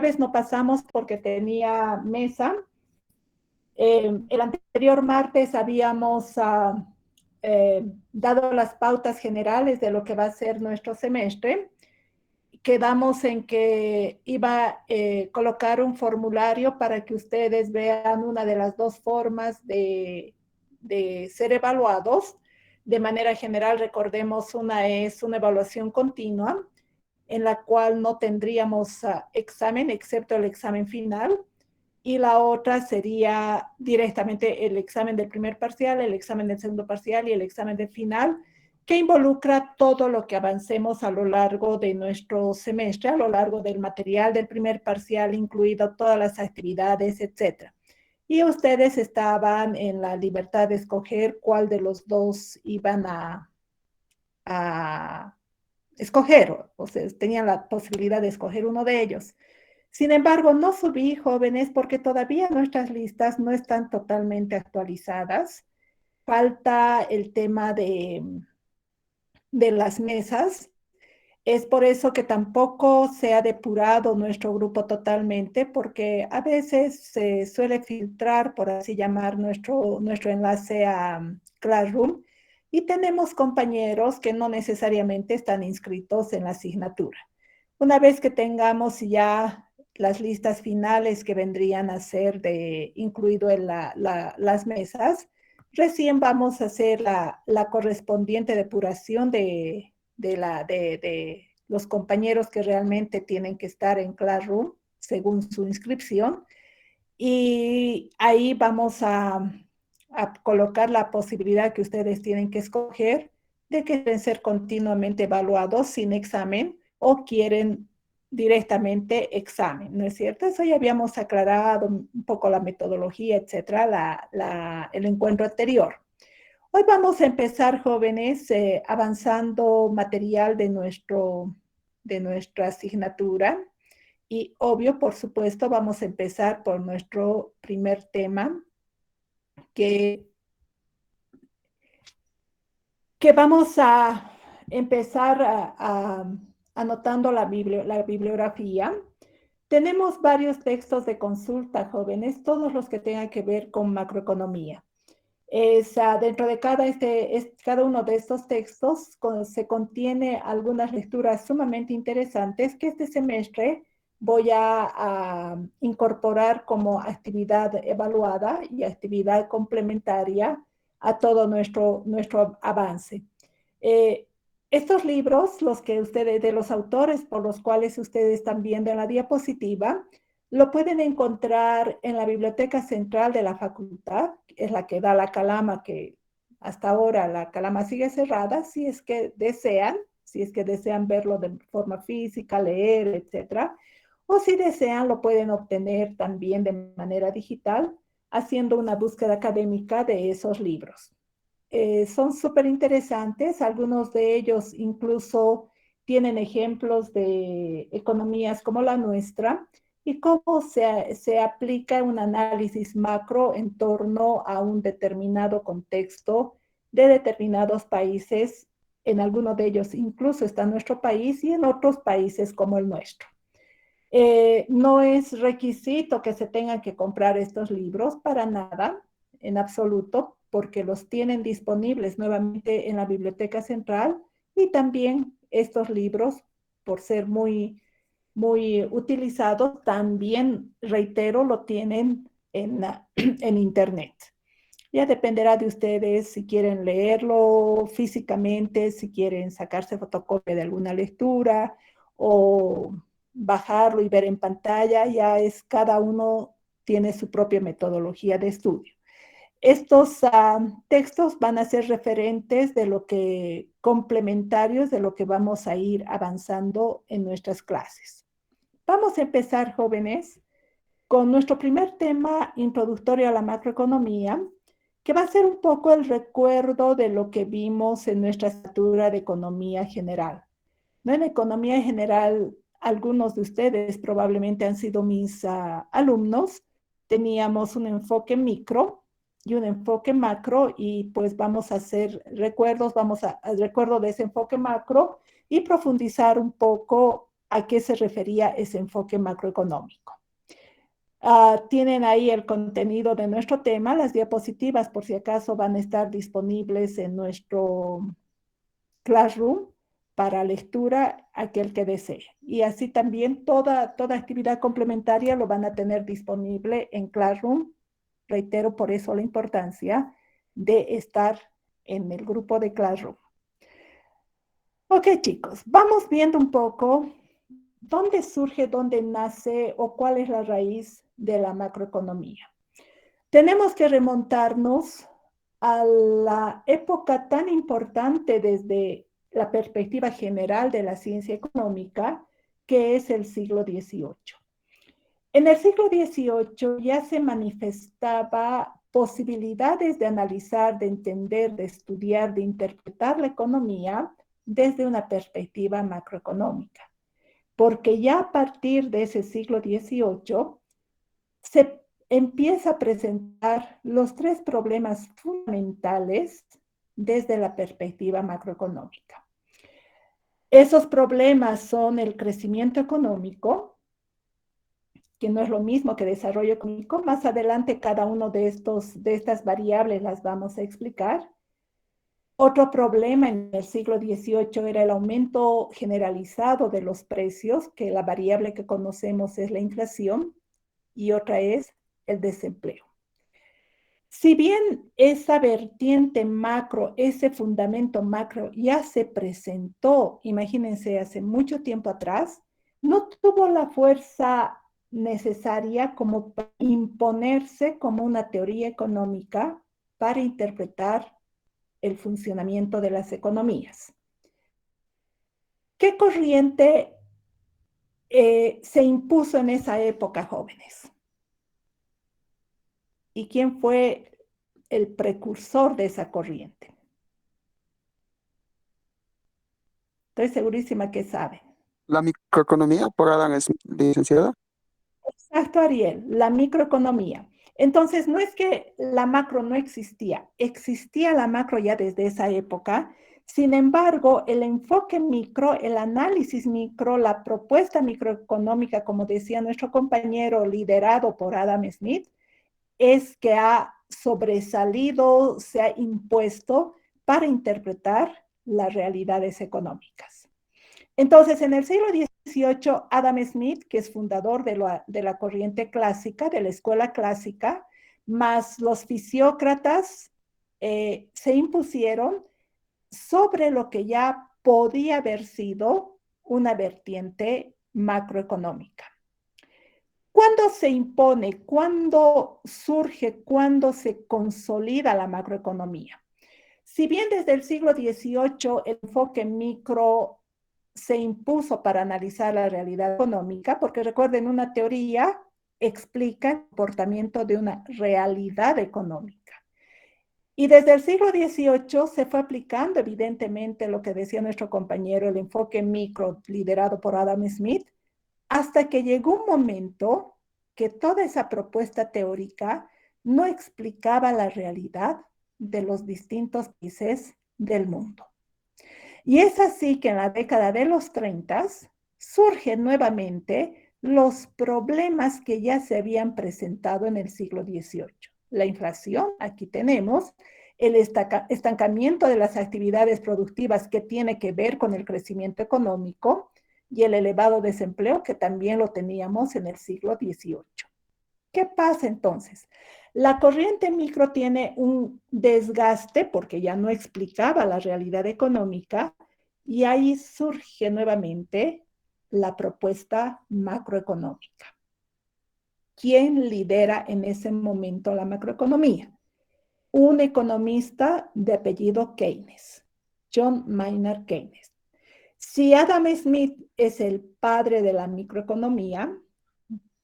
vez no pasamos porque tenía mesa. El anterior martes habíamos dado las pautas generales de lo que va a ser nuestro semestre. Quedamos en que iba a colocar un formulario para que ustedes vean una de las dos formas de ser evaluados. De manera general, recordemos, una es una evaluación continua, en la cual no tendríamos examen, excepto el examen final, y la otra sería directamente el examen del primer parcial, el examen del segundo parcial y el examen del final, que involucra todo lo que avancemos a lo largo de nuestro semestre, a lo largo del material del primer parcial, incluido todas las actividades, etc. Y ustedes estaban en la libertad de escoger cuál de los dos iban a escoger, o sea, tenían la posibilidad de escoger uno de ellos. Sin embargo, no subí, jóvenes, porque todavía nuestras listas no están totalmente actualizadas. Falta el tema de las mesas. Es por eso que tampoco se ha depurado nuestro grupo totalmente, porque a veces se suele filtrar, por así llamar, nuestro enlace a Classroom, y tenemos compañeros que no necesariamente están inscritos en la asignatura. Una vez que tengamos ya las listas finales que vendrían a ser incluido en las mesas, recién vamos a hacer la correspondiente depuración de los compañeros que realmente tienen que estar en Classroom según su inscripción. Y ahí vamos a colocar la posibilidad que ustedes tienen que escoger de que deben ser continuamente evaluados sin examen o quieren directamente examen, ¿no es cierto? Eso ya habíamos aclarado un poco la metodología, etcétera, el encuentro anterior. Hoy vamos a empezar, jóvenes, avanzando material de nuestra asignatura. Y obvio, por supuesto, vamos a empezar por nuestro primer tema, que, que vamos a empezar anotando la bibliografía. Tenemos varios textos de consulta, jóvenes, todos los que tengan que ver con macroeconomía. Dentro de cada uno de estos textos se contiene algunas lecturas sumamente interesantes que este semestre voy a incorporar como actividad evaluada y actividad complementaria a todo nuestro avance. Eh, Estos libros, los que ustedes, de los autores por los cuales ustedes están viendo en la diapositiva, lo pueden encontrar en la Biblioteca Central de la Facultad, es la que da la Calama, que hasta ahora la Calama sigue cerrada, si es que desean verlo de forma física, leer, etcétera. O si desean, lo pueden obtener también de manera digital, haciendo una búsqueda académica de esos libros. Son súper interesantes, algunos de ellos incluso tienen ejemplos de economías como la nuestra y cómo se aplica un análisis macro en torno a un determinado contexto de determinados países. En algunos de ellos incluso está nuestro país y en otros países como el nuestro. No es requisito que se tengan que comprar estos libros para nada, en absoluto, porque los tienen disponibles nuevamente en la Biblioteca Central y también estos libros, por ser muy utilizados, también, reitero, lo tienen en Internet. Ya dependerá de ustedes si quieren leerlo físicamente, si quieren sacarse fotocopia de alguna lectura o bajarlo y ver en pantalla, ya es cada uno tiene su propia metodología de estudio. Estos textos van a ser referentes de lo que, complementarios de lo que vamos a ir avanzando en nuestras clases. Vamos a empezar, jóvenes, con nuestro primer tema introductorio a la macroeconomía, que va a ser un poco el recuerdo de lo que vimos en nuestra asignatura de economía general. ¿No? En economía general, algunos de ustedes probablemente han sido mis alumnos. Teníamos un enfoque micro y un enfoque macro y pues vamos a hacer recuerdos, recuerdo de ese enfoque macro y profundizar un poco a qué se refería ese enfoque macroeconómico. Tienen ahí el contenido de nuestro tema, las diapositivas por si acaso van a estar disponibles en nuestro Classroom para lectura aquel que desee. Y así también toda actividad complementaria lo van a tener disponible en Classroom. Reitero por eso la importancia de estar en el grupo de Classroom. Ok, chicos, vamos viendo un poco dónde surge, dónde nace o cuál es la raíz de la macroeconomía. Tenemos que remontarnos a la época tan importante desde la perspectiva general de la ciencia económica, que es el siglo XVIII. En el siglo XVIII ya se manifestaba posibilidades de analizar, de entender, de estudiar, de interpretar la economía desde una perspectiva macroeconómica, porque ya a partir de ese siglo XVIII se empieza a presentar los tres problemas fundamentales desde la perspectiva macroeconómica. Esos problemas son el crecimiento económico, que no es lo mismo que desarrollo económico. Más adelante cada uno de estas variables las vamos a explicar. Otro problema en el siglo XVIII era el aumento generalizado de los precios, que la variable que conocemos es la inflación, y otra es el desempleo. Si bien esa vertiente macro, ese fundamento macro ya se presentó, imagínense, hace mucho tiempo atrás, no tuvo la fuerza necesaria como para imponerse como una teoría económica para interpretar el funcionamiento de las economías. ¿Qué corriente se impuso en esa época, jóvenes? ¿Y quién fue el precursor de esa corriente? Estoy segurísima que saben. La microeconomía por Adam Smith, licenciada. Exacto, Ariel, la microeconomía. Entonces, no es que la macro no existía, existía la macro ya desde esa época. Sin embargo, el enfoque micro, el análisis micro, la propuesta microeconómica, como decía nuestro compañero, liderado por Adam Smith, es que ha sobresalido, se ha impuesto para interpretar las realidades económicas. Entonces, en el siglo XVIII, Adam Smith, que es fundador de la corriente clásica, de la escuela clásica, más los fisiócratas, se impusieron sobre lo que ya podía haber sido una vertiente macroeconómica. ¿Cuándo se impone? ¿Cuándo surge? ¿Cuándo se consolida la macroeconomía? Si bien desde el siglo XVIII el enfoque micro se impuso para analizar la realidad económica, porque recuerden, una teoría explica el comportamiento de una realidad económica. Y desde el siglo XVIII se fue aplicando evidentemente lo que decía nuestro compañero, el enfoque micro liderado por Adam Smith, hasta que llegó un momento que toda esa propuesta teórica no explicaba la realidad de los distintos países del mundo. Y es así que en la década de los 30 surgen nuevamente los problemas que ya se habían presentado en el siglo XVIII. La inflación, aquí tenemos, el estancamiento de las actividades productivas que tiene que ver con el crecimiento económico y el elevado desempleo que también lo teníamos en el siglo XVIII. ¿Qué pasa entonces? La corriente micro tiene un desgaste porque ya no explicaba la realidad económica y ahí surge nuevamente la propuesta macroeconómica. ¿Quién lidera en ese momento la macroeconomía? Un economista de apellido Keynes, John Maynard Keynes. Si Adam Smith es el padre de la microeconomía,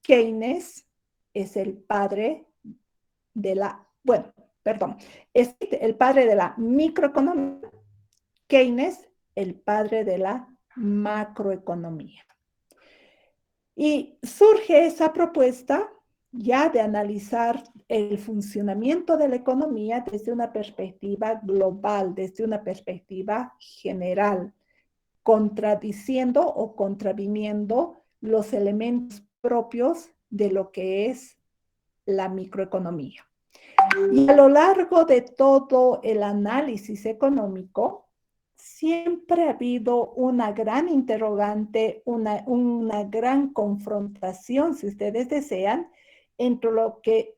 Keynes es el padre de la, bueno, perdón, es el padre de la microeconomía, Keynes el padre de la macroeconomía. Y surge esa propuesta ya de analizar el funcionamiento de la economía desde una perspectiva global, desde una perspectiva general, contradiciendo o contraviniendo los elementos propios de lo que es la microeconomía. Y a lo largo de todo el análisis económico, siempre ha habido una gran interrogante, una gran confrontación, si ustedes desean, entre lo que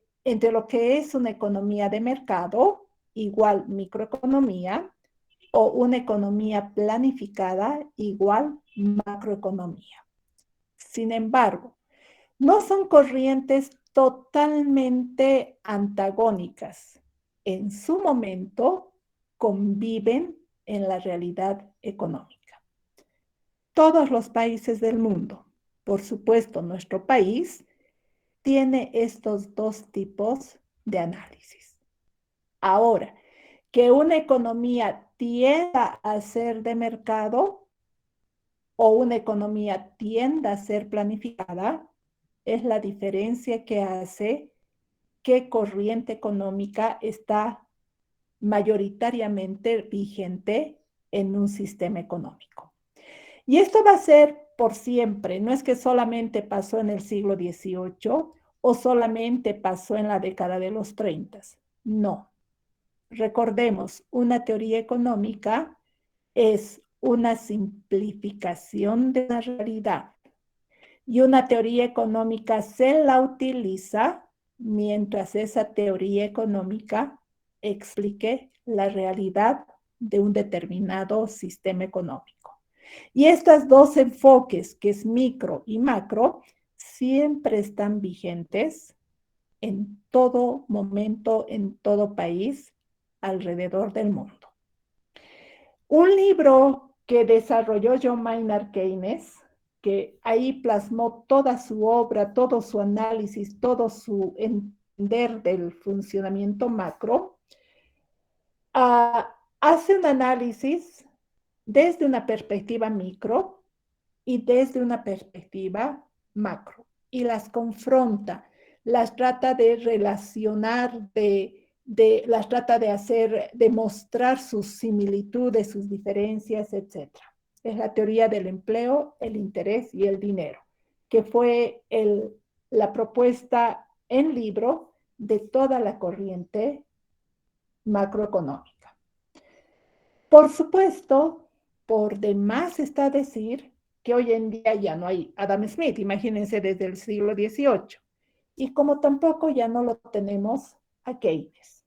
es una economía de mercado, igual microeconomía, o una economía planificada, igual macroeconomía. Sin embargo, no son corrientes totalmente antagónicas. En su momento conviven en la realidad económica. Todos los países del mundo, por supuesto nuestro país, tiene estos dos tipos de análisis. Ahora, que una economía tienda a ser de mercado o una economía tienda a ser planificada, es la diferencia que hace qué corriente económica está mayoritariamente vigente en un sistema económico. Y esto va a ser por siempre, no es que solamente pasó en el siglo XVIII o solamente pasó en la década de los 30. No. Recordemos, una teoría económica es una simplificación de la realidad. Y una teoría económica se la utiliza mientras esa teoría económica explique la realidad de un determinado sistema económico. Y estos dos enfoques, que es micro y macro, siempre están vigentes en todo momento, en todo país, alrededor del mundo. Un libro que desarrolló John Maynard Keynes, que ahí plasmó toda su obra, todo su análisis, todo su entender del funcionamiento macro, hace un análisis desde una perspectiva micro y desde una perspectiva macro, y las confronta, las trata de relacionar, las trata de hacer, de mostrar sus similitudes, sus diferencias, etc. Es la teoría del empleo, el interés y el dinero, que fue la propuesta en libro de toda la corriente macroeconómica. Por supuesto, por demás está decir que hoy en día ya no hay Adam Smith, imagínense desde el siglo XVIII, y como tampoco ya no lo tenemos a Keynes.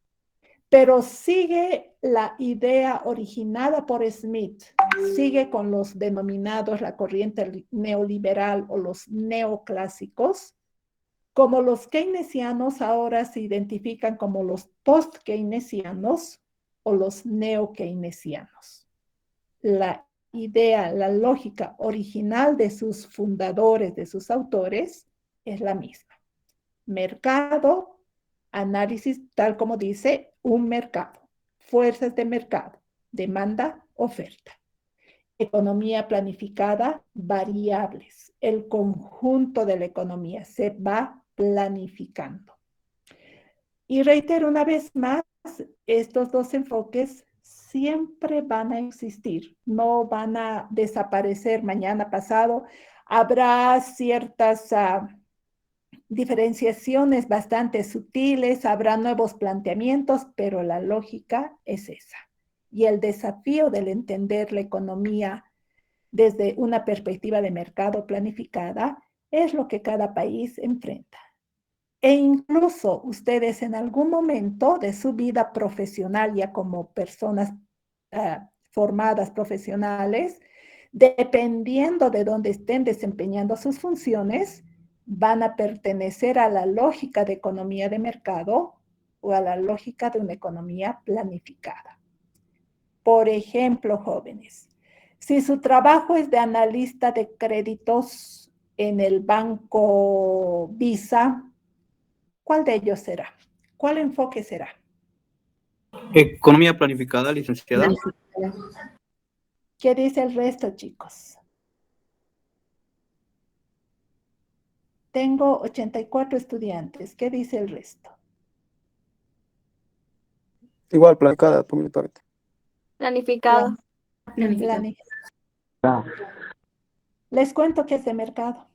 Pero sigue la idea originada por Smith, sigue con los denominados la corriente neoliberal o los neoclásicos, como los keynesianos ahora se identifican como los post-keynesianos o los neo-keynesianos. La idea, la lógica original de sus fundadores, de sus autores, es la misma. Mercado, análisis, tal como dice, un mercado. Fuerzas de mercado, demanda, oferta. Economía planificada, variables. El conjunto de la economía se va planificando. Y reitero una vez más, estos dos enfoques siempre van a existir, no van a desaparecer mañana pasado. Habrá ciertas diferenciaciones bastante sutiles, habrá nuevos planteamientos, pero la lógica es esa. Y el desafío del entender la economía desde una perspectiva de mercado planificada es lo que cada país enfrenta. E incluso ustedes en algún momento de su vida profesional, ya como personas formadas profesionales, dependiendo de dónde estén desempeñando sus funciones, van a pertenecer a la lógica de economía de mercado o a la lógica de una economía planificada. Por ejemplo, jóvenes, si su trabajo es de analista de créditos en el banco Visa, ¿cuál de ellos será? ¿Cuál enfoque será? Economía planificada, licenciada. ¿Qué dice el resto, chicos? Tengo 84 estudiantes. ¿Qué dice el resto? Igual, planificada por mi parte. Planificado. Planificado. Ah, Les cuento que es de mercado.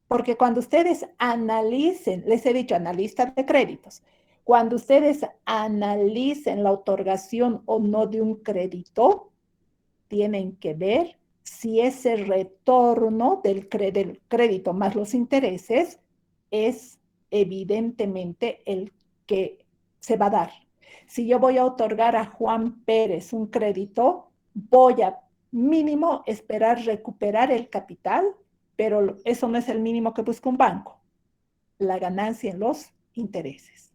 Porque cuando ustedes analicen, les he dicho analistas de créditos, cuando ustedes analicen la otorgación o no de un crédito, tienen que ver si ese retorno del crédito más los intereses es evidentemente el que se va a dar. Si yo voy a otorgar a Juan Pérez un crédito, voy a mínimo esperar recuperar el capital, pero eso no es el mínimo que busca un banco, la ganancia en los intereses.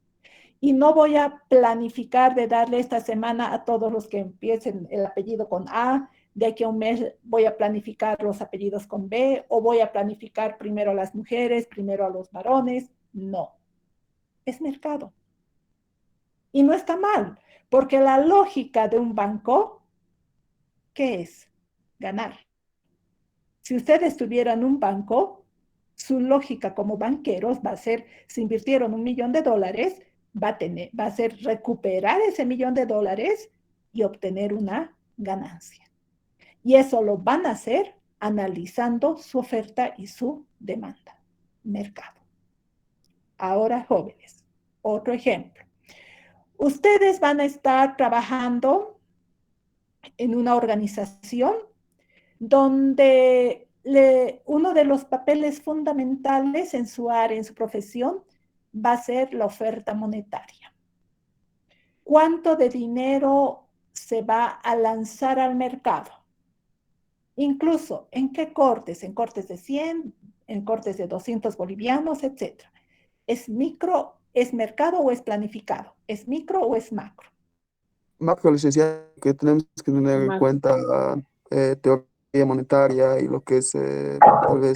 Y no voy a planificar de darle esta semana a todos los que empiecen el apellido con A, de aquí a un mes voy a planificar los apellidos con B, o voy a planificar primero a las mujeres, primero a los varones. No, es mercado. Y no está mal, porque la lógica de un banco, ¿qué es? Ganar. Si ustedes tuvieran un banco, su lógica como banqueros va a ser, si invirtieron $1.000.000, va a ser recuperar ese $1.000.000 y obtener una ganancia. Y eso lo van a hacer analizando su oferta y su demanda. Mercado. Ahora, jóvenes, otro ejemplo. Ustedes van a estar trabajando en una organización donde uno de los papeles fundamentales en su área, en su profesión, va a ser la oferta monetaria. ¿Cuánto de dinero se va a lanzar al mercado? Incluso, ¿en qué cortes? En cortes de 100, en cortes de 200 bolivianos, etc. ¿Es micro, es mercado o es planificado? ¿Es micro o es macro? macro licenciado, que tenemos que tener en cuenta teoría monetaria y lo que es tal vez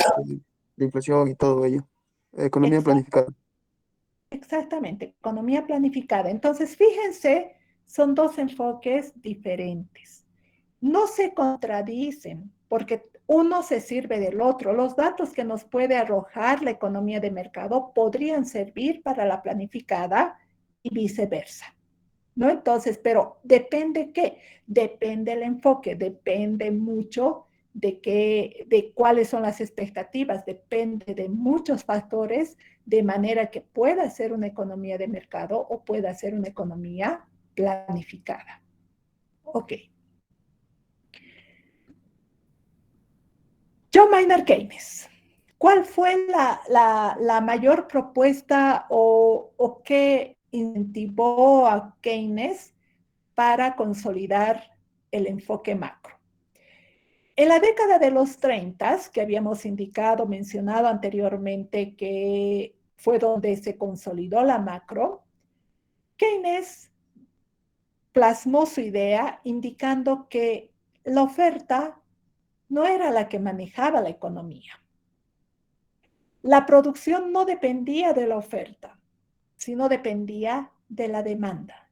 la inflación y todo ello. Economía planificada. Exactamente, economía planificada. Entonces, fíjense, son dos enfoques diferentes. No se contradicen porque uno se sirve del otro. Los datos que nos puede arrojar la economía de mercado podrían servir para la planificada y viceversa. ¿No? Entonces, pero depende qué, depende el enfoque, depende mucho de cuáles son las expectativas, depende de muchos factores, de manera que pueda ser una economía de mercado o pueda ser una economía planificada. Ok. John Maynard Keynes. ¿Cuál fue la mayor propuesta o qué incentivó a Keynes para consolidar el enfoque macro? En la década de los 30, que habíamos indicado, mencionado anteriormente, que fue donde se consolidó la macro, Keynes plasmó su idea indicando que la oferta no era la que manejaba la economía. La producción no dependía de la oferta, sino dependía de la demanda.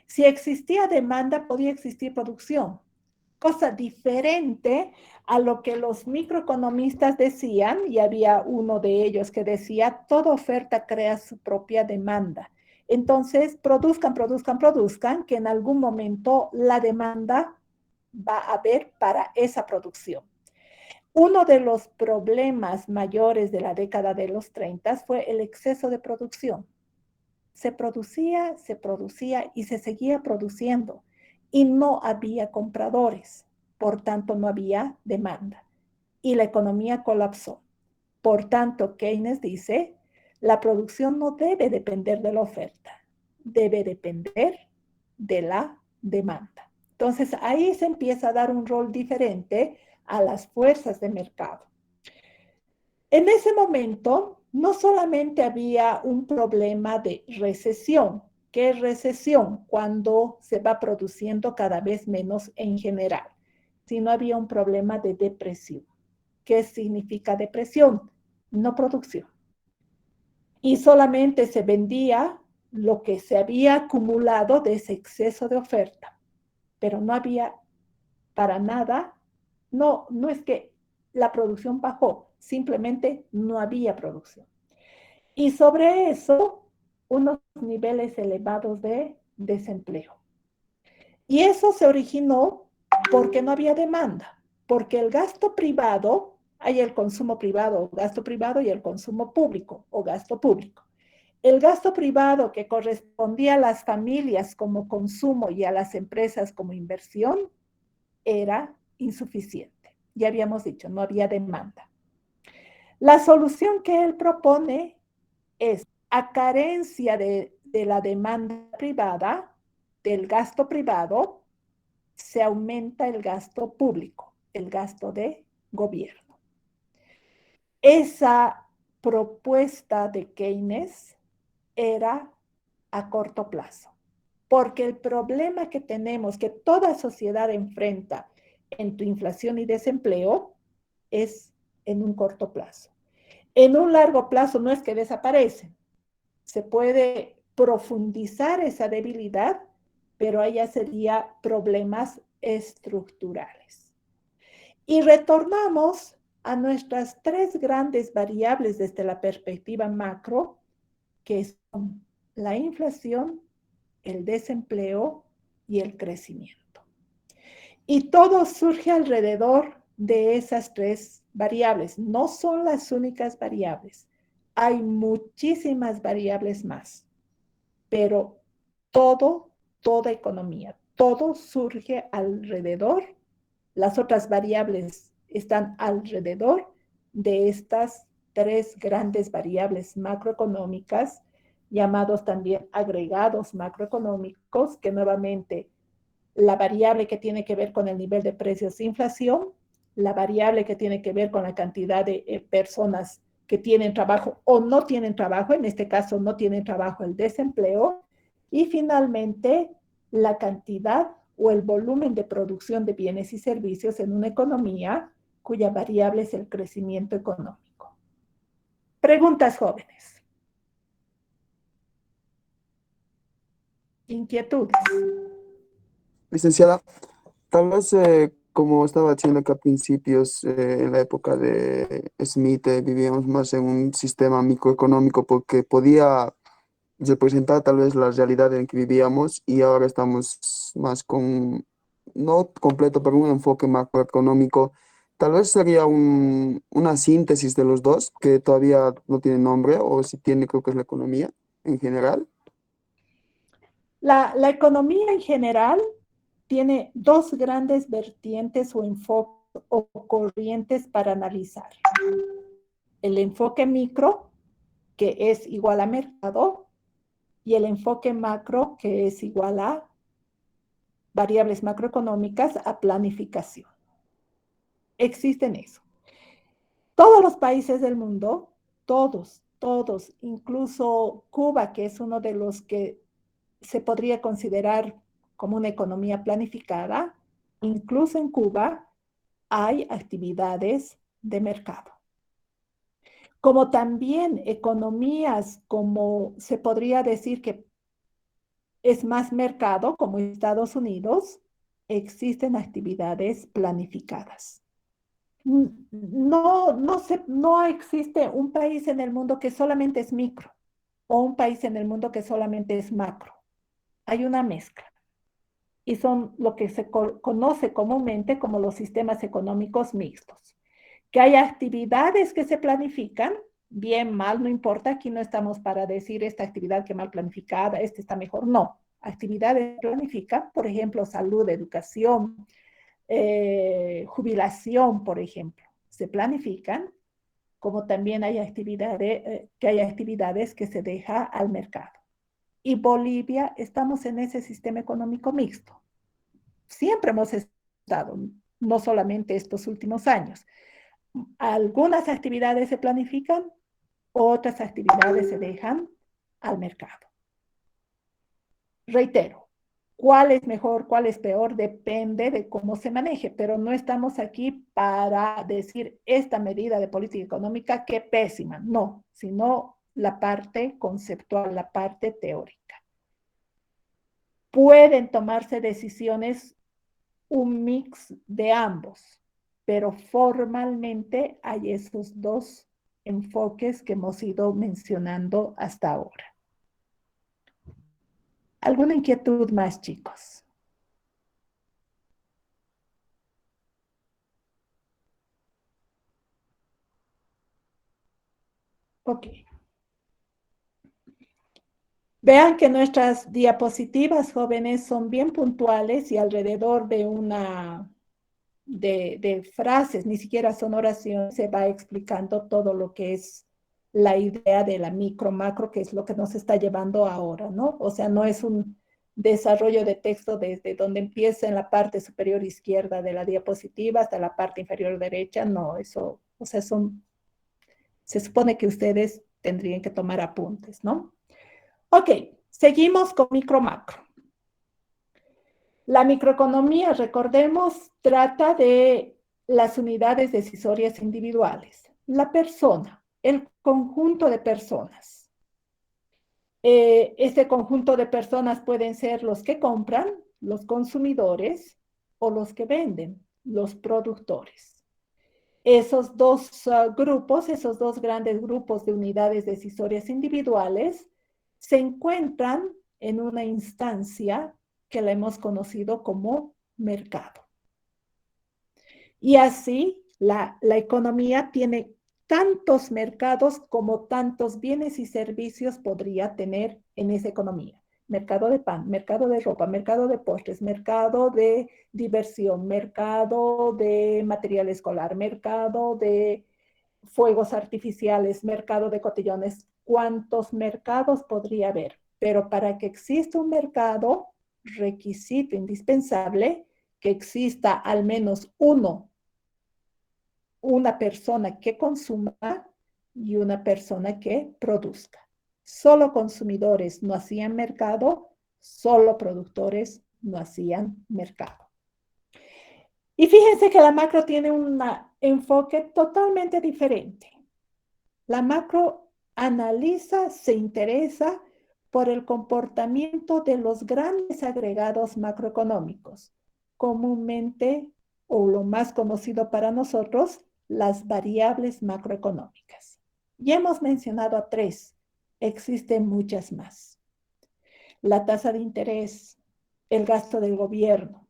Si existía demanda, podía existir producción. Cosa diferente a lo que los microeconomistas decían, y había uno de ellos que decía, toda oferta crea su propia demanda. Entonces, produzcan, que en algún momento la demanda va a haber para esa producción. Uno de los problemas mayores de la década de los 30 fue el exceso de producción. Se producía y se seguía produciendo y no había compradores, por tanto no había demanda y la economía colapsó. Por tanto, Keynes dice, la producción no debe depender de la oferta, debe depender de la demanda. Entonces ahí se empieza a dar un rol diferente a las fuerzas de mercado. En ese momento, no solamente había un problema de recesión. ¿Qué es recesión? Cuando se va produciendo cada vez menos en general, sino había un problema de depresión. ¿Qué significa depresión? No producción. Y solamente se vendía lo que se había acumulado de ese exceso de oferta, pero no había para nada, no es que la producción bajó, simplemente no había producción. Y sobre eso, unos niveles elevados de desempleo. Y eso se originó porque no había demanda. porque el gasto privado, hay el consumo privado o gasto privado y el consumo público o gasto público. El gasto privado que correspondía a las familias como consumo y a las empresas como inversión era insuficiente. Ya habíamos dicho, no había demanda. La solución que él propone es, a carencia de la demanda privada, del gasto privado, se aumenta el gasto público, el gasto de gobierno. Esa propuesta de Keynes era a corto plazo, porque el problema que tenemos, que toda sociedad enfrenta en tu inflación y desempleo, es en un corto plazo. En un largo plazo no es que desaparecen, se puede profundizar esa debilidad, pero allá sería problemas estructurales. Y retornamos a nuestras tres grandes variables desde la perspectiva macro, que son la inflación, el desempleo y el crecimiento. Y todo surge alrededor de esas tres variables. No son las únicas variables. Hay muchísimas variables más, pero toda economía, todo surge alrededor. Las otras variables están alrededor de estas tres grandes variables macroeconómicas, llamados también agregados macroeconómicos, que nuevamente la variable que tiene que ver con el nivel de precios e inflación, la variable que tiene que ver con la cantidad de personas que tienen trabajo o no tienen trabajo, en este caso no tienen trabajo, el desempleo, y finalmente la cantidad o el volumen de producción de bienes y servicios en una economía cuya variable es el crecimiento económico. Preguntas, jóvenes. Inquietudes. Licenciada, tal vez como estaba diciendo que a principios, en la época de Smith, vivíamos más en un sistema microeconómico porque podía representar tal vez la realidad en que vivíamos y ahora estamos más con, no completo, pero un enfoque macroeconómico. Tal vez sería una síntesis de los dos que todavía no tiene nombre o si tiene, creo que es la economía en general. La economía en general tiene dos grandes vertientes o enfoques o corrientes para analizar. El enfoque micro, que es igual a mercado, y el enfoque macro, que es igual a variables macroeconómicas, a planificación. Existen eso. Todos los países del mundo, todos, incluso Cuba, que es uno de los que se podría considerar como una economía planificada, incluso en Cuba hay actividades de mercado. Como también economías, como se podría decir que es más mercado, como Estados Unidos, existen actividades planificadas. No existe un país en el mundo que solamente es micro o un país en el mundo que solamente es macro. Hay una mezcla y son lo que se conoce comúnmente como los sistemas económicos mixtos. Que hay actividades que se planifican, bien, mal, no importa, aquí no estamos para decir esta actividad que mal planificada, esta está mejor, no. Actividades que planifican, por ejemplo, salud, educación, jubilación, por ejemplo, se planifican, como también hay actividades que se deja al mercado. Y Bolivia, estamos en ese sistema económico mixto. Siempre hemos estado, no solamente estos últimos años. Algunas actividades se planifican, otras actividades se dejan al mercado. Reitero, cuál es mejor, cuál es peor, depende de cómo se maneje, pero no estamos aquí para decir esta medida de política económica qué pésima, no, sino la parte conceptual, la parte teórica. Pueden tomarse decisiones, un mix de ambos, pero formalmente hay esos dos enfoques que hemos ido mencionando hasta ahora. ¿Alguna inquietud más, chicos? Ok. Vean que nuestras diapositivas, jóvenes, son bien puntuales y alrededor de frases, ni siquiera son oraciones, se va explicando todo lo que es la idea de la micro-macro, que es lo que nos está llevando ahora, ¿no? O sea, no es un desarrollo de texto desde donde empieza en la parte superior izquierda de la diapositiva hasta la parte inferior derecha, no, eso, o sea, se supone que ustedes tendrían que tomar apuntes, ¿no? Ok, seguimos con micro-macro. La microeconomía, recordemos, trata de las unidades decisorias individuales. La persona, el conjunto de personas. Este conjunto de personas pueden ser los que compran, los consumidores, o los que venden, los productores. Esos dos grupos, esos dos grandes grupos de unidades decisorias individuales, se encuentran en una instancia que la hemos conocido como mercado. Y así la economía tiene tantos mercados como tantos bienes y servicios podría tener en esa economía. Mercado de pan, mercado de ropa, mercado de postres, mercado de diversión, mercado de material escolar, mercado de fuegos artificiales, mercado de cotillones. ¿Cuántos mercados podría haber? Pero para que exista un mercado, requisito indispensable que exista al menos una persona que consuma y una persona que produzca. Solo consumidores no hacían mercado, solo productores no hacían mercado. Y fíjense que la macro tiene un enfoque totalmente diferente. La macro analiza, se interesa por el comportamiento de los grandes agregados macroeconómicos, comúnmente, o lo más conocido para nosotros, las variables macroeconómicas. Ya hemos mencionado a 3, existen muchas más. La tasa de interés, el gasto del gobierno,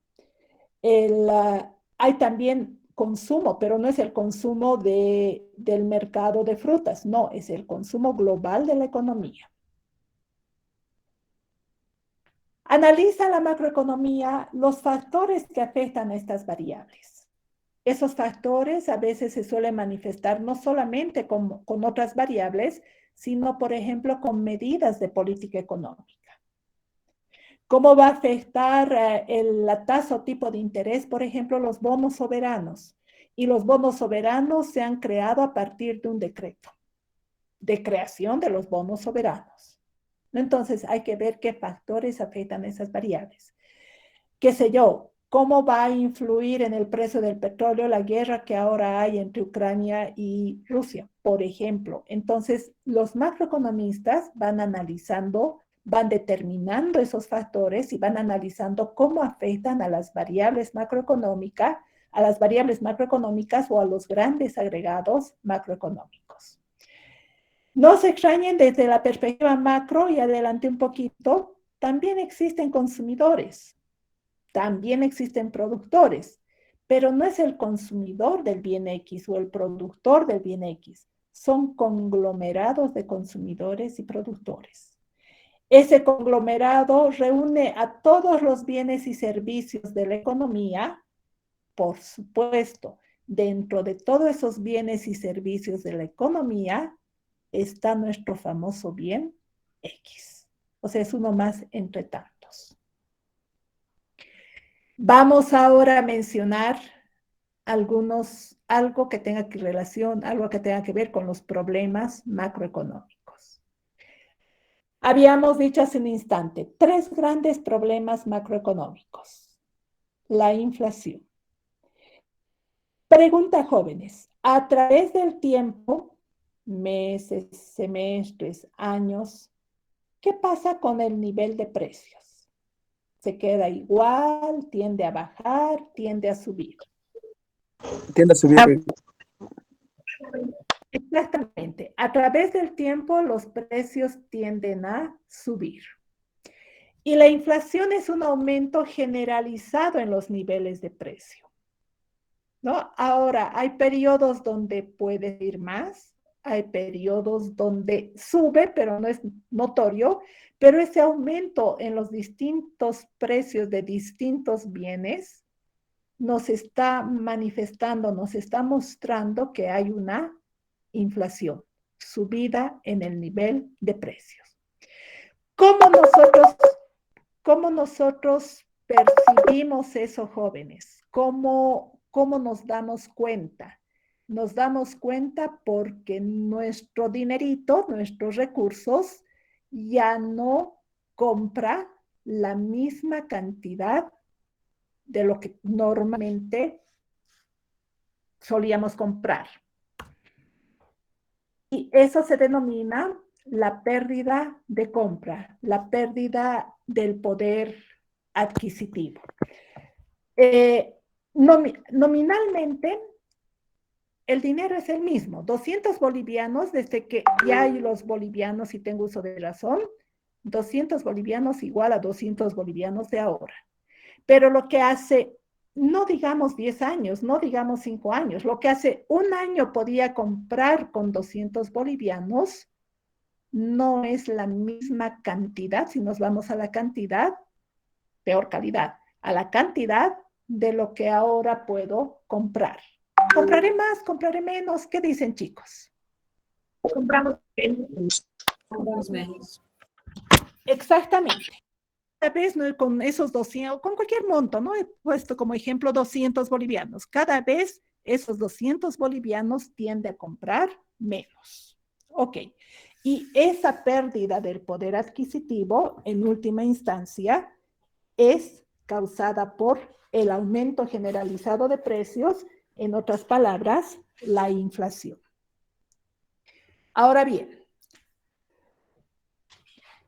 hay también consumo, pero no es el consumo del mercado de frutas, no, es el consumo global de la economía. Analiza la macroeconomía los factores que afectan a estas variables. Esos factores a veces se suelen manifestar no solamente con otras variables, sino, por ejemplo, con medidas de política económica. ¿Cómo va a afectar la tasa o tipo de interés? Por ejemplo, los bonos soberanos. Y los bonos soberanos se han creado a partir de un decreto de creación de los bonos soberanos. Entonces, hay que ver qué factores afectan esas variables. Qué sé yo, cómo va a influir en el precio del petróleo la guerra que ahora hay entre Ucrania y Rusia, por ejemplo. Entonces, los macroeconomistas van analizando, van determinando esos factores y van analizando cómo afectan a las variables macroeconómicas, o a los grandes agregados macroeconómicos. No se extrañen, desde la perspectiva macro, y adelante un poquito, también existen consumidores, también existen productores, pero no es el consumidor del bien X o el productor del bien X, son conglomerados de consumidores y productores. Ese conglomerado reúne a todos los bienes y servicios de la economía, por supuesto. Dentro de todos esos bienes y servicios de la economía está nuestro famoso bien X. O sea, es uno más entre tantos. Vamos ahora a mencionar algo que tenga algo que tenga que ver con los problemas macroeconómicos. Habíamos dicho hace un instante, 3 grandes problemas macroeconómicos. La inflación. Pregunta, jóvenes, a través del tiempo, meses, semestres, años, ¿qué pasa con el nivel de precios? ¿Se queda igual? ¿Tiende a bajar? ¿Tiende a subir? Tiende a subir. Exactamente. A través del tiempo, los precios tienden a subir. Y la inflación es un aumento generalizado en los niveles de precio, ¿no? Ahora, hay periodos donde puede ir más, hay periodos donde sube, pero no es notorio, pero ese aumento en los distintos precios de distintos bienes nos está manifestando, nos está mostrando que hay una inflación, subida en el nivel de precios. ¿Cómo nosotros percibimos eso, jóvenes? ¿Cómo nos damos cuenta? Nos damos cuenta porque nuestro dinerito, nuestros recursos, ya no compra la misma cantidad de lo que normalmente solíamos comprar. Y eso se denomina la pérdida de compra, la pérdida del poder adquisitivo. Nominalmente, el dinero es el mismo, 200 bolivianos, desde que ya hay los bolivianos, y tengo uso de razón, 200 bolivianos igual a 200 bolivianos de ahora. Pero lo que hace, no digamos 10 años, no digamos 5 años, lo que hace un año podía comprar con 200 bolivianos, no es la misma cantidad, si nos vamos a la cantidad, peor calidad, a la cantidad de lo que ahora puedo comprar. ¿Compraré más, compraré menos? ¿Qué dicen, chicos? Compramos menos. Compramos menos. Exactamente. Cada vez, ¿no?, con esos 200, con cualquier monto, ¿no? He puesto como ejemplo 200 bolivianos. Cada vez esos 200 bolivianos tiende a comprar menos. Ok. Y esa pérdida del poder adquisitivo, en última instancia, es causada por el aumento generalizado de precios, en otras palabras, la inflación. Ahora bien,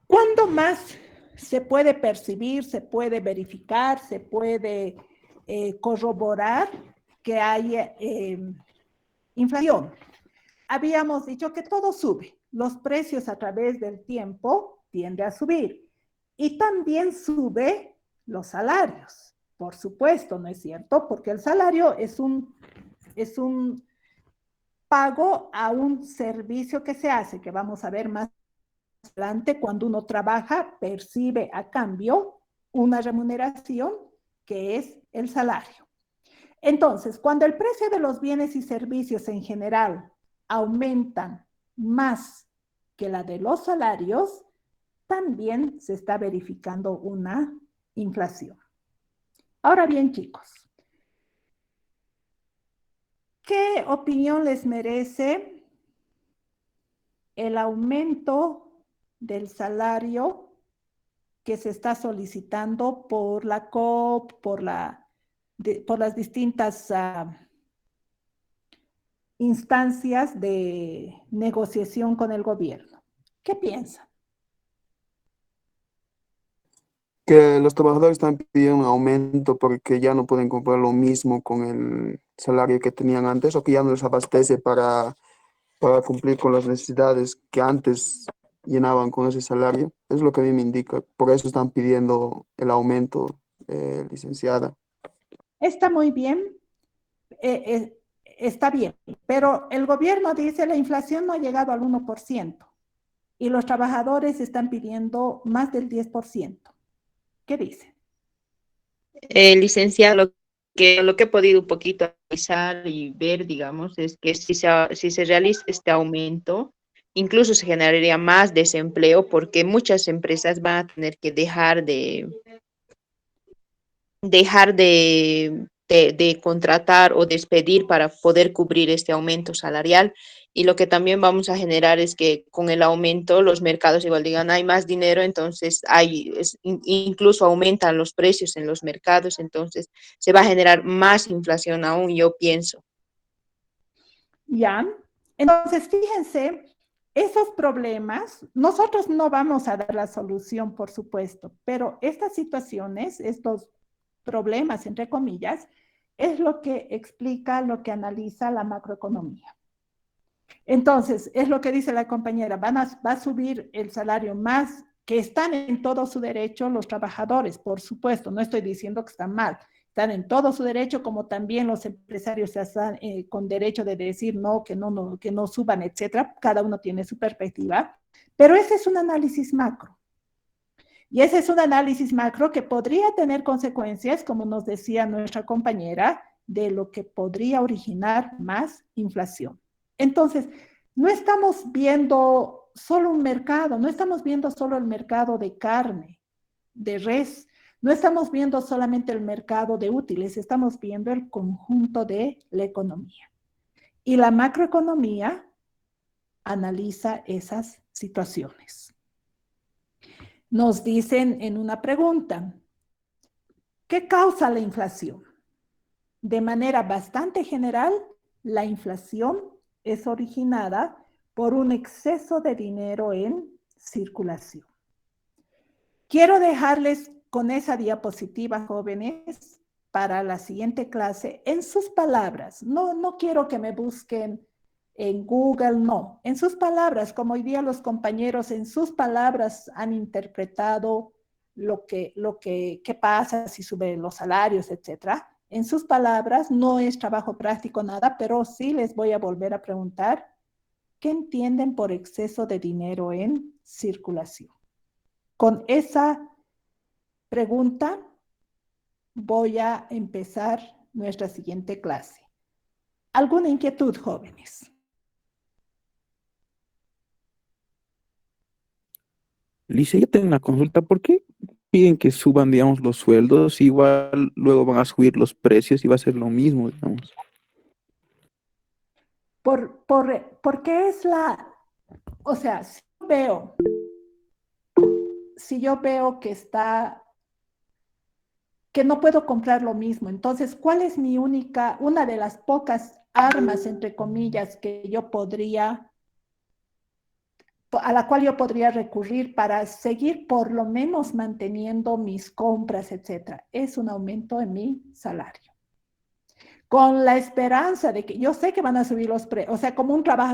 ¿cuándo más se puede percibir, se puede verificar, se puede corroborar que hay inflación? Habíamos dicho que todo sube, los precios a través del tiempo tienden a subir y también sube los salarios, por supuesto, ¿no es cierto? Porque el salario es un pago a un servicio que se hace, que vamos a ver más adelante. Cuando uno trabaja, percibe a cambio una remuneración que es el salario. Entonces, cuando el precio de los bienes y servicios en general aumentan más que la de los salarios, también se está verificando una inflación. Ahora bien, chicos, ¿qué opinión les merece el aumento del salario que se está solicitando por la COP, por las distintas instancias de negociación con el gobierno? ¿Qué piensan? Que los trabajadores están pidiendo un aumento porque ya no pueden comprar lo mismo con el salario que tenían antes, o que ya no les abastece para cumplir con las necesidades que antes llenaban con ese salario. Es lo que a mí me indica. Por eso están pidiendo el aumento, licenciada. Está muy bien, está bien, pero el gobierno dice la inflación no ha llegado al 1% y los trabajadores están pidiendo más del 10%. ¿Qué dicen? Licenciado, lo que he podido un poquito analizar y ver, digamos, es que si se realiza este aumento, incluso se generaría más desempleo porque muchas empresas van a tener que dejar de contratar o despedir para poder cubrir este aumento salarial. Y lo que también vamos a generar es que con el aumento los mercados igual digan hay más dinero, entonces incluso aumentan los precios en los mercados, entonces se va a generar más inflación aún, yo pienso. Ya, entonces fíjense, esos problemas, nosotros no vamos a dar la solución, por supuesto, pero estas situaciones, estos problemas, entre comillas, es lo que explica, lo que analiza la macroeconomía. Entonces, es lo que dice la compañera, va a subir el salario más, que están en todo su derecho los trabajadores, por supuesto, no estoy diciendo que están mal, están en todo su derecho, como también los empresarios están con derecho de decir no, que no suban, etcétera. Cada uno tiene su perspectiva, pero ese es un análisis macro. Y ese es un análisis macro que podría tener consecuencias, como nos decía nuestra compañera, de lo que podría originar más inflación. Entonces, no estamos viendo solo un mercado, no estamos viendo solo el mercado de carne, de res, no estamos viendo solamente el mercado de útiles, estamos viendo el conjunto de la economía. Y la macroeconomía analiza esas situaciones. Nos dicen en una pregunta, ¿qué causa la inflación? De manera bastante general, la inflación es originada por un exceso de dinero en circulación. Quiero dejarles con esa diapositiva, jóvenes, para la siguiente clase, en sus palabras. No quiero que me busquen en Google, no. En sus palabras, como hoy día los compañeros en sus palabras han interpretado qué pasa si suben los salarios, etcétera. En sus palabras, no es trabajo práctico nada, pero sí les voy a volver a preguntar, ¿qué entienden por exceso de dinero en circulación? Con esa pregunta voy a empezar nuestra siguiente clase. ¿Alguna inquietud, jóvenes? Lice, yo tengo una consulta. ¿Por qué piden que suban, digamos, los sueldos? Igual luego van a subir los precios y va a ser lo mismo, digamos. Porque es o sea, si yo veo que no puedo comprar lo mismo, entonces, ¿cuál es una de las pocas armas, entre comillas, a la cual yo podría recurrir para seguir por lo menos manteniendo mis compras, etcétera? Es un aumento en mi salario. Con la esperanza de que yo sé que van a subir los precios, o sea,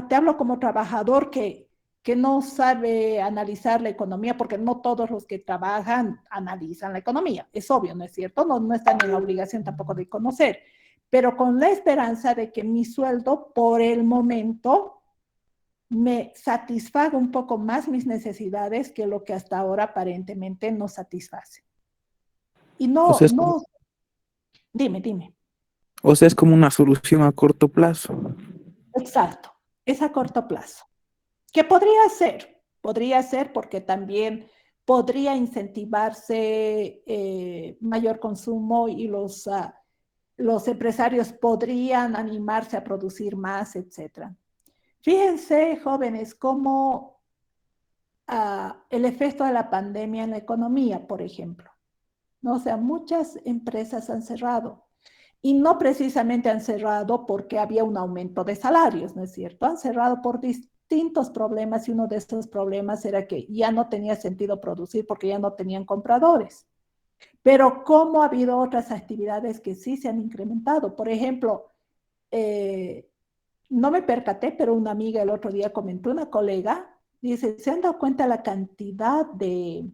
te hablo como trabajador que no sabe analizar la economía, porque no todos los que trabajan analizan la economía, es obvio, ¿no es cierto? No están en la obligación tampoco de conocer, pero con la esperanza de que mi sueldo por el momento me satisfaga un poco más mis necesidades que lo que hasta ahora aparentemente no satisface. Y O sea, dime. o sea, es como una solución a corto plazo. Exacto, es a corto plazo. ¿Qué podría ser porque también podría incentivarse mayor consumo y los empresarios podrían animarse a producir más, etcétera. Fíjense, jóvenes, cómo el efecto de la pandemia en la economía, por ejemplo, ¿no? O sea, muchas empresas han cerrado. Y no precisamente han cerrado porque había un aumento de salarios, ¿no es cierto? Han cerrado por distintos problemas y uno de estos problemas era que ya no tenía sentido producir porque ya no tenían compradores. Pero cómo ha habido otras actividades que sí se han incrementado. Por ejemplo, no me percaté, pero una amiga el otro día comentó, una colega, dice, ¿se han dado cuenta la cantidad de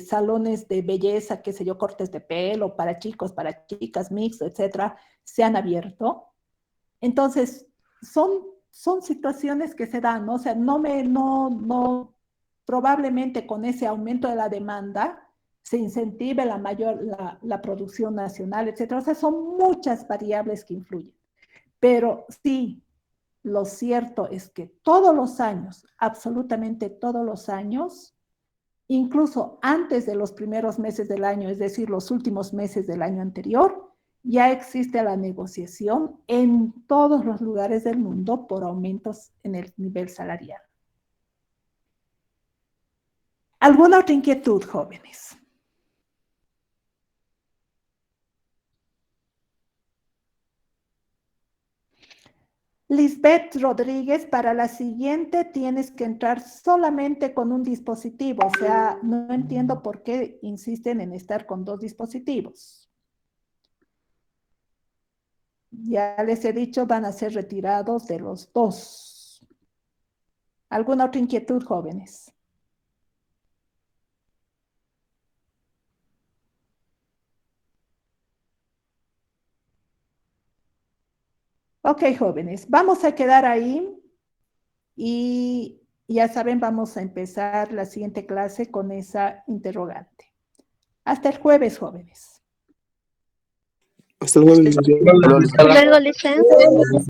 salones de belleza, qué sé yo, cortes de pelo para chicos, para chicas, mixto, etcétera, se han abierto? Entonces, son situaciones que se dan, ¿no? O sea, probablemente con ese aumento de la demanda se incentive la producción nacional, etcétera. O sea, son muchas variables que influyen. Pero sí, lo cierto es que todos los años, absolutamente todos los años, incluso antes de los primeros meses del año, es decir, los últimos meses del año anterior, ya existe la negociación en todos los lugares del mundo por aumentos en el nivel salarial. ¿Alguna otra inquietud, jóvenes? Lisbeth Rodríguez, para la siguiente tienes que entrar solamente con un dispositivo, o sea, no entiendo por qué insisten en estar con dos dispositivos. Ya les he dicho, van a ser retirados de los dos. ¿Alguna otra inquietud, jóvenes? Ok, jóvenes, vamos a quedar ahí y ya saben, vamos a empezar la siguiente clase con esa interrogante. Hasta el jueves, jóvenes. Hasta luego, Hasta licenciado. Hasta luego, licenciado.